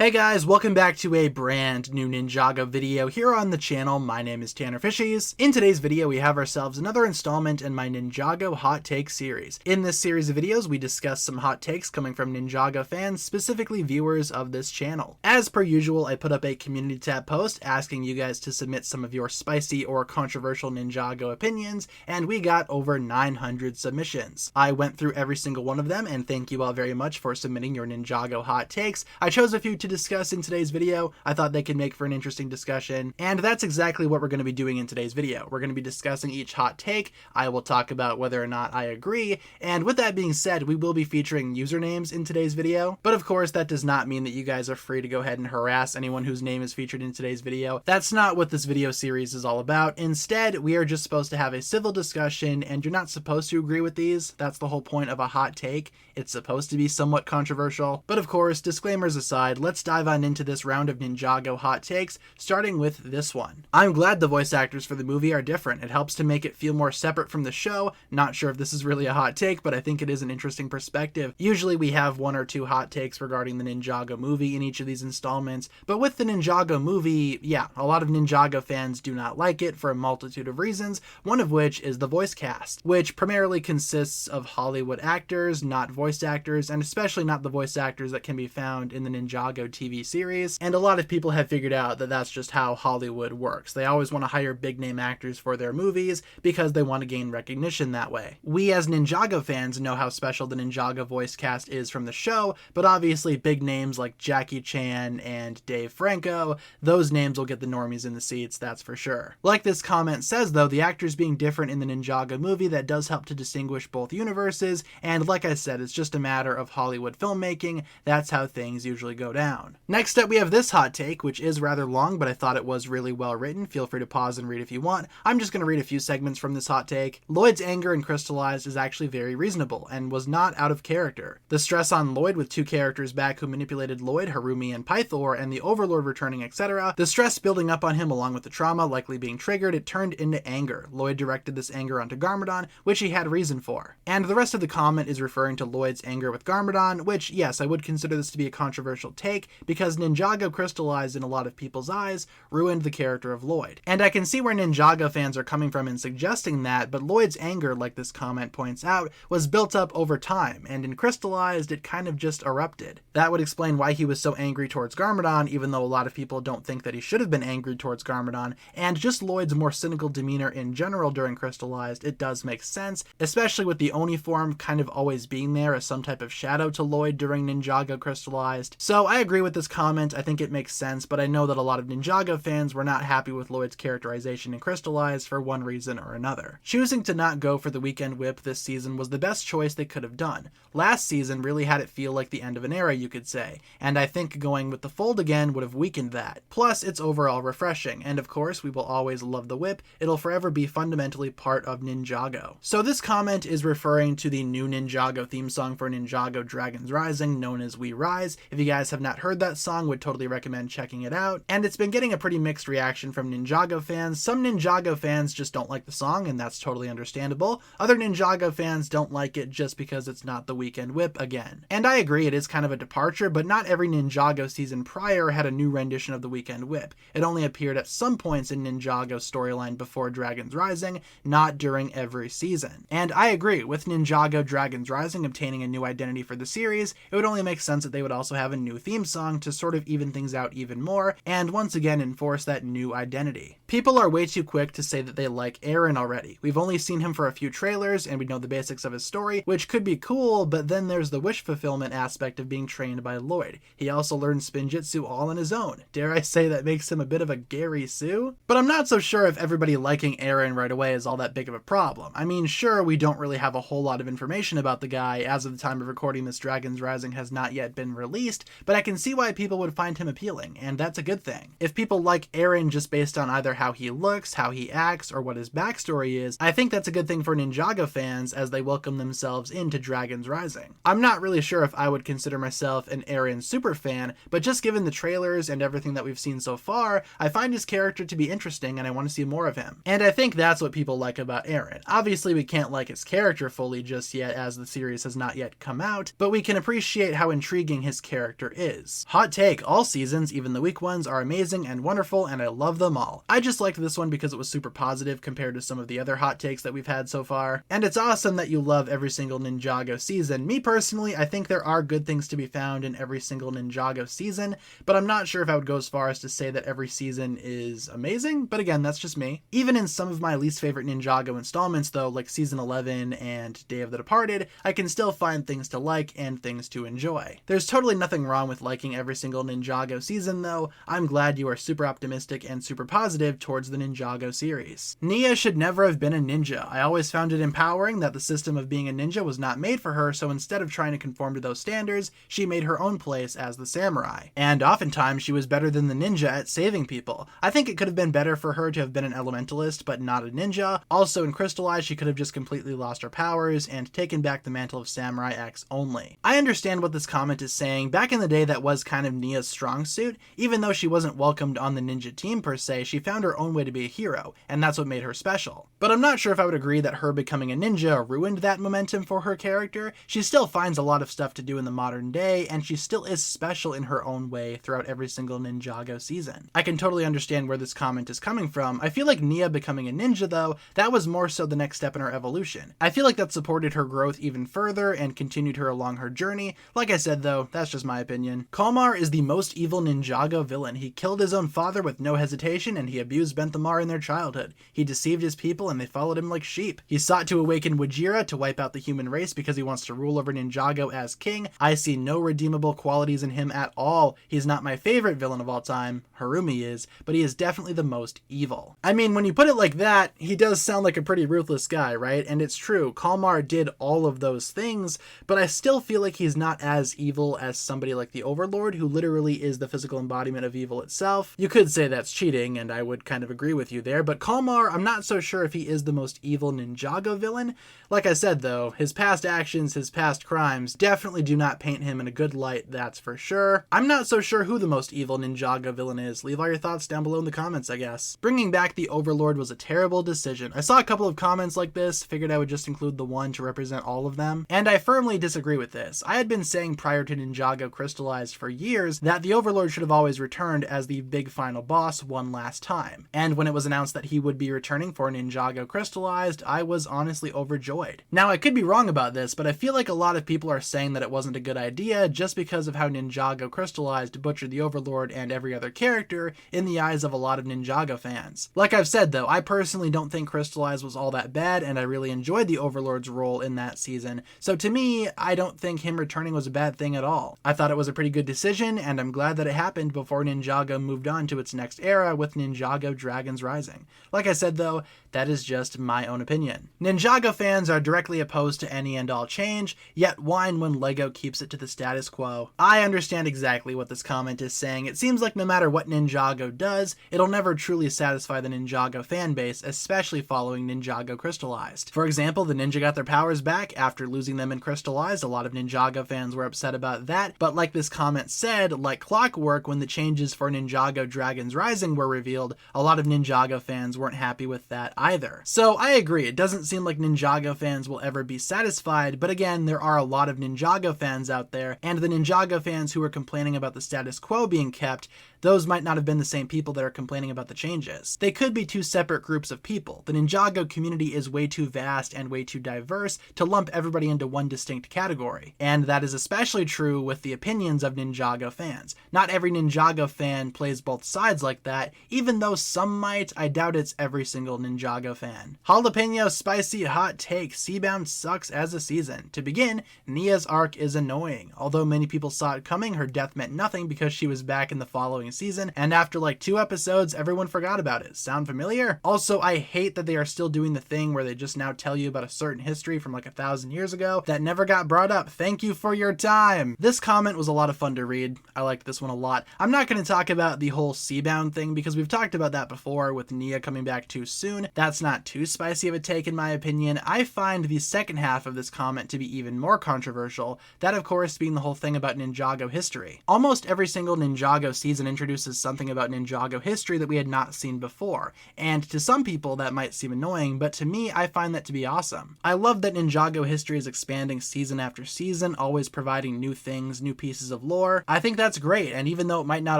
Hey guys, welcome back to a brand new Ninjago video here on the channel. My name is TannerFishies. In today's video, we have ourselves another installment in my Ninjago hot take series. In this series of videos, we discuss some hot takes coming from Ninjago fans, specifically viewers of this channel. As per usual, I put up a community tab post asking you guys to submit some of your spicy or controversial Ninjago opinions, and we got over 900 submissions. I went through every single one of them, and thank you all very much for submitting your Ninjago hot takes. I chose a few to discuss in today's video. I thought they could make for an interesting discussion, and that's exactly what we're going to be doing in today's video. We're going to be discussing each hot take. I will talk about whether or not I agree, and with that being said, we will be featuring usernames in today's video, but of course that does not mean that you guys are free to go ahead and harass anyone whose name is featured in today's video. That's not what this video series is all about. Instead, we are just supposed to have a civil discussion, and you're not supposed to agree with these. That's the whole point of a hot take. It's supposed to be somewhat controversial, but of course, disclaimers aside, let's dive on into this round of Ninjago hot takes, starting with this one. I'm glad the voice actors for the movie are different. It helps to make it feel more separate from the show. Not sure if this is really a hot take, but I think it is an interesting perspective. Usually we have one or two hot takes regarding the Ninjago movie in each of these installments, but with the Ninjago movie, yeah, a lot of Ninjago fans do not like it for a multitude of reasons, one of which is the voice cast, which primarily consists of Hollywood actors, not voice actors, and especially not the voice actors that can be found in the Ninjago TV series, and a lot of people have figured out that that's just how Hollywood works. They always want to hire big name actors for their movies because they want to gain recognition that way. We as Ninjago fans know how special the Ninjago voice cast is from the show, but obviously big names like Jackie Chan and Dave Franco, those names will get the normies in the seats, that's for sure. Like this comment says though, the actors being different in the Ninjago movie, that does help to distinguish both universes, and like I said, it's just a matter of Hollywood filmmaking. That's how things usually go down. Next up, we have this hot take, which is rather long, but I thought it was really well written. Feel free to pause and read if you want. I'm just going to read a few segments from this hot take. Lloyd's anger in Crystallized is actually very reasonable and was not out of character. The stress on Lloyd with two characters back who manipulated Lloyd, Harumi and Pythor, and the Overlord returning, etc. The stress building up on him along with the trauma likely being triggered, it turned into anger. Lloyd directed this anger onto Garmadon, which he had reason for. And the rest of the comment is referring to Lloyd's anger with Garmadon, which yes, I would consider this to be a controversial take because Ninjago Crystallized in a lot of people's eyes ruined the character of Lloyd. And I can see where Ninjago fans are coming from in suggesting that, but Lloyd's anger, like this comment points out, was built up over time, and in Crystallized it kind of just erupted. That would explain why he was so angry towards Garmadon, even though a lot of people don't think that he should have been angry towards Garmadon, and just Lloyd's more cynical demeanor in general during Crystallized, it does make sense, especially with the Oni form kind of always being there as some type of shadow to Lloyd during Ninjago Crystallized. So I agree with this comment, I think it makes sense, but I know that a lot of Ninjago fans were not happy with Lloyd's characterization in Crystallized for one reason or another. Choosing to not go for the weekend whip this season was the best choice they could have done. Last season really had it feel like the end of an era, you could say, and I think going with the fold again would have weakened that. Plus, it's overall refreshing, and of course, we will always love the whip. It'll forever be fundamentally part of Ninjago. So this comment is referring to the new Ninjago theme song for Ninjago Dragons Rising, known as We Rise. If you guys have not heard that song, would totally recommend checking it out. And it's been getting a pretty mixed reaction from Ninjago fans. Some Ninjago fans just don't like the song, and that's totally understandable. Other Ninjago fans don't like it just because it's not the weekend whip again. And I agree, it is kind of a departure, but not every Ninjago season prior had a new rendition of the weekend whip. It only appeared at some points in Ninjago's storyline before Dragons Rising, not during every season. And I agree, with Ninjago Dragons Rising obtaining a new identity for the series, it would only make sense that they would also have a new theme song to sort of even things out even more, and once again enforce that new identity. People are way too quick to say that they like Eren already. We've only seen him for a few trailers, and we know the basics of his story, which could be cool, but then there's the wish fulfillment aspect of being trained by Lloyd. He also learned Spinjitzu all on his own. Dare I say that makes him a bit of a Gary Sue? But I'm not so sure if everybody liking Eren right away is all that big of a problem. I mean, sure, we don't really have a whole lot of information about the guy. As of the time of recording this, Dragons Rising has not yet been released, but I can see why people would find him appealing, and that's a good thing. If people like Eren just based on either how he looks, how he acts, or what his backstory is, I think that's a good thing for Ninjago fans as they welcome themselves into Dragons Rising. I'm not really sure if I would consider myself an Eren superfan, but just given the trailers and everything that we've seen so far, I find his character to be interesting and I want to see more of him. And I think that's what people like about Eren. Obviously we can't like his character fully just yet as the series has not yet come out, but we can appreciate how intriguing his character is. series. Hot take, all seasons, even the weak ones, are amazing and wonderful, and I love them all. I just liked this one because it was super positive compared to some of the other hot takes that we've had so far. And it's awesome that you love every single Ninjago season. Me personally, I think there are good things to be found in every single Ninjago season, but I'm not sure if I would go as far as to say that every season is amazing, but again, that's just me. Even in some of my least favorite Ninjago installments though, like season 11 and Day of the Departed, I can still find things to like and things to enjoy. There's totally nothing wrong with liking every single Ninjago season though. I'm glad you are super optimistic and super positive towards the Ninjago series. Nia should never have been a ninja. I always found it empowering that the system of being a ninja was not made for her, so instead of trying to conform to those standards, she made her own place as the samurai. And oftentimes she was better than the ninja at saving people. I think it could have been better for her to have been an elementalist, but not a ninja. Also in Crystallized, she could have just completely lost her powers and taken back the mantle of Samurai X only. I understand what this comment is saying. Back in the day, that was kind of Nia's strong suit. Even though she wasn't welcomed on the ninja team per se, she found her own way to be a hero, and that's what made her special. But I'm not sure if I would agree that her becoming a ninja ruined that momentum for her character. She still finds a lot of stuff to do in the modern day, and she still is special in her own way throughout every single Ninjago season. I can totally understand where this comment is coming from. I feel like Nia becoming a ninja though, that was more so the next step in her evolution. I feel like that supported her growth even further and continued her along her journey. Like I said though, that's just my opinion. Kalmar is the most evil Ninjago villain. He killed his own father with no hesitation, and he abused Benthamar in their childhood. He deceived his people and they followed him like sheep. He sought to awaken Wajira to wipe out the human race because he wants to rule over Ninjago as king. I see no redeemable qualities in him at all. He's not my favorite villain of all time. Harumi is, but he is definitely the most evil. I mean, when you put it like that, he does sound like a pretty ruthless guy, right? And it's true, Kalmar did all of those things, but I still feel like he's not as evil as somebody like the Overlord, who literally is the physical embodiment of evil itself. You could say that's cheating, and I would kind of agree with you there, but Kalmar, I'm not so sure if he is the most evil Ninjago villain. Like I said though, his past actions, his past crimes, definitely do not paint him in a good light, that's for sure. I'm not so sure who the most evil Ninjago villain is. Leave all your thoughts down below in the comments, I guess. Bringing back the Overlord was a terrible decision. I saw a couple of comments like this, figured I would just include the one to represent all of them, and I firmly disagree with this. I had been saying prior to Ninjago Crystallized for years that the Overlord should have always returned as the big final boss one last time, and when it was announced that he would be returning for Ninjago Crystallized, I was honestly overjoyed. Now I could be wrong about this, but I feel like a lot of people are saying that it wasn't a good idea just because of how Ninjago Crystallized butchered the Overlord and every other character in the eyes of a lot of Ninjago fans. Like I've said though, I personally don't think Crystallized was all that bad, and I really enjoyed the Overlord's role in that season, so to me, I don't think him returning was a bad thing at all. I thought it was a pretty good decision, and I'm glad that it happened before Ninjago moved on to its next era with Ninjago Dragons Rising. Like I said though, that is just my own opinion. Ninjago fans are directly opposed to any and all change, yet whine when LEGO keeps it to the status quo. I understand exactly what this comment is saying. It seems like no matter what Ninjago does, it'll never truly satisfy the Ninjago fanbase, especially following Ninjago Crystallized. For example, the ninja got their powers back after losing them in Crystallized. A lot of Ninjago fans were upset about that, but like this comment said, like clockwork, when the changes for Ninjago Dragons Rising were revealed, a lot of Ninjago fans weren't happy with that either. So I agree, it doesn't seem like Ninjago fans will ever be satisfied, but again, there are a lot of Ninjago fans out there, and the Ninjago fans who are complaining about the status quo being kept, those might not have been the same people that are complaining about the changes. They could be two separate groups of people. The Ninjago community is way too vast and way too diverse to lump everybody into one distinct category, and that is especially true with the opinions of Ninjago fans. Not every Ninjago fan plays both sides like that, even though some might. I doubt it's every single Ninjago fan. Jalapeno spicy hot take, Seabound sucks as a season. To begin, Nia's arc is annoying. Although many people saw it coming, her death meant nothing because she was back in the following season, and after like 2 episodes, everyone forgot about it. Sound familiar? Also, I hate that they are still doing the thing where they just now tell you about a certain history from like 1,000 years ago that never got brought up. Thank you for your time. This comment was a lot of fun to read. I liked this one a lot. I'm not going to talk about the whole Seabound thing because we've talked about that before with Nia coming back too soon. That's not too spicy of a take in my opinion. I find the second half of this comment to be even more controversial, that of course being the whole thing about Ninjago history. Almost every single Ninjago season introduces something about Ninjago history that we had not seen before, and to some people that might seem annoying, but to me, I find that to be awesome. I love that Ninjago history is expanding season after season, always providing new things, new pieces of lore. I think that's great, and even though it might not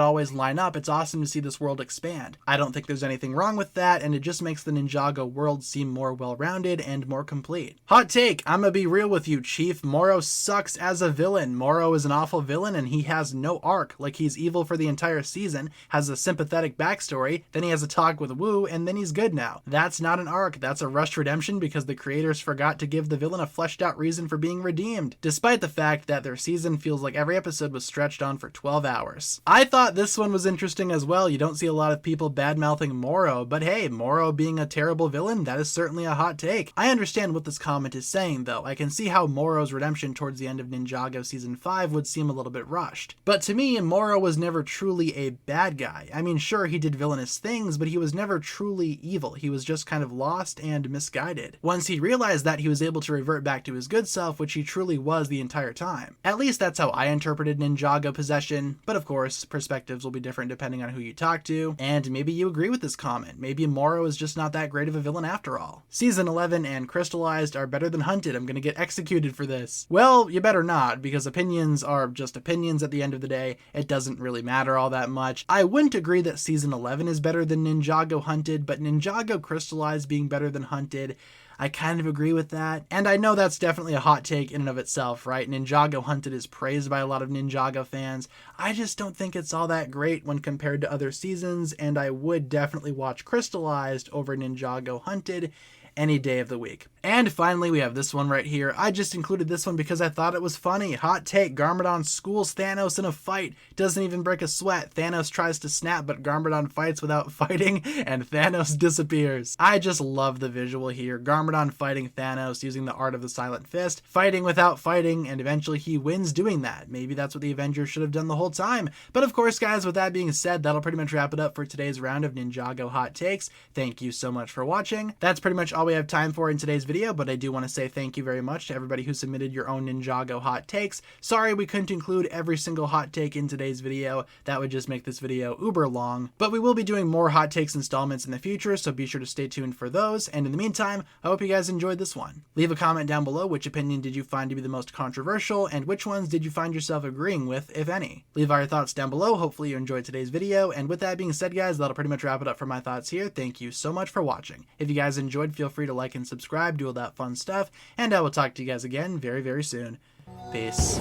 always line up, it's awesome to see this world expand. I don't think there's anything wrong with that, and it just makes the Ninjago world seem more well-rounded and more complete. Hot take, I'm gonna be real with you, Chief. Moro sucks as a villain. Moro is an awful villain, and he has no arc. Like, he's evil for the entire season, has a sympathetic backstory, then he has a talk with Wu, and then he's good now. That's not an arc, that's a rushed redemption because the creators forgot to give the villain a fleshed out reason for being redeemed, despite the fact that their season feels like every episode was stretched on for 12 hours. I thought this one was interesting as well. You don't see a lot of people bad-mouthing Moro, but hey, Moro being a terrible villain, that is certainly a hot take. I understand what this comment is saying though. I can see how Moro's redemption towards the end of Ninjago Season 5 would seem a little bit rushed. But to me, Moro was never truly a bad guy. I mean, sure, he did villainous things, but he was never truly evil. He was just kind of lost and misguided. Once he realized that, he was able to revert back to his good self, which he truly was the entire time. At least that's how I interpreted Ninjago possession, but of course, perspectives will be different depending on who you talk to, and maybe you agree with this comment. Maybe Moro is just not that great of a villain after all. Season 11 and Crystallized are better than Hunted. I'm gonna get executed for this. Well, you better not, because opinions are just opinions at the end of the day. It doesn't really matter all that much. I wouldn't agree that Season 11 is better than Ninjago Hunted, but Ninjago Crystallized being better than Hunted, I kind of agree with that. And I know that's definitely a hot take in and of itself, right? Ninjago Hunted is praised by a lot of Ninjago fans. I just don't think it's all that great when compared to other seasons, and I would definitely watch Crystallized over Ninjago Hunted any day of the week. And finally, we have this one right here. I just included this one because I thought it was funny. Hot take, Garmadon schools Thanos in a fight. Doesn't even break a sweat. Thanos tries to snap, but Garmadon fights without fighting, and Thanos disappears. I just love the visual here. Garmadon fighting Thanos using the art of the silent fist, fighting without fighting, and eventually he wins doing that. Maybe that's what the Avengers should have done the whole time. But of course, guys, with that being said, that'll pretty much wrap it up for today's round of Ninjago hot takes. Thank you so much for watching. That's pretty much all we have time for in today's video, but I do want to say thank you very much to everybody who submitted your own Ninjago hot takes. Sorry we couldn't include every single hot take in today's video. That would just make this video uber long, but we will be doing more hot takes installments in the future, so be sure to stay tuned for those. And in the meantime, I hope you guys enjoyed this one. Leave a comment down below. Which opinion did you find to be the most controversial, and which ones did you find yourself agreeing with, if any? Leave all your thoughts down below. Hopefully you enjoyed today's video, and with that being said, guys, that'll pretty much wrap it up for my thoughts here. Thank you so much for watching. If you guys enjoyed, feel free to like and subscribe, do all that fun stuff, and I will talk to you guys again very, very soon. Peace.